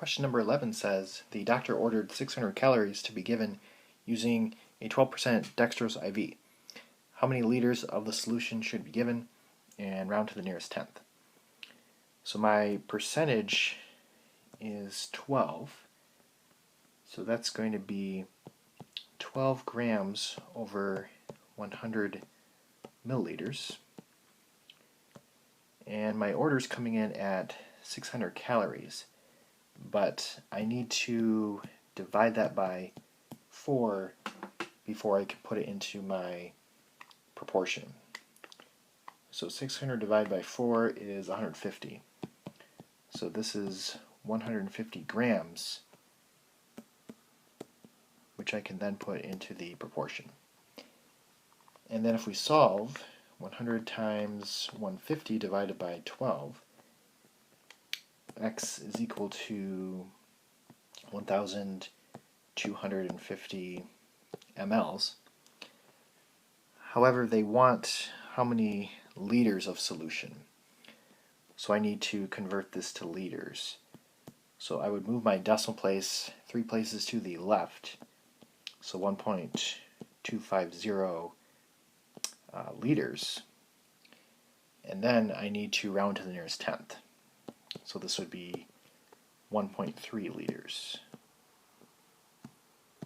Question number 11 says, the doctor ordered 600 calories to be given using a 12% dextrose IV. How many liters of the solution should be given? And round to the nearest tenth. So my percentage is 12. So that's going to be 12 grams over 100 milliliters. And my order is coming in at 600 calories. But I need to divide that by 4 before I can put it into my proportion. So 600 divided by 4 is 150. So this is 150 grams, which I can then put into the proportion. And then if we solve, 100 times 150 divided by 12, x is equal to 1,250 mLs. However, they want how many liters of solution. So I need to convert this to liters. So I would move my decimal place 3 places to the left. So 1.250 liters. And then I need to round to the nearest tenth. So this would be 1.3 liters.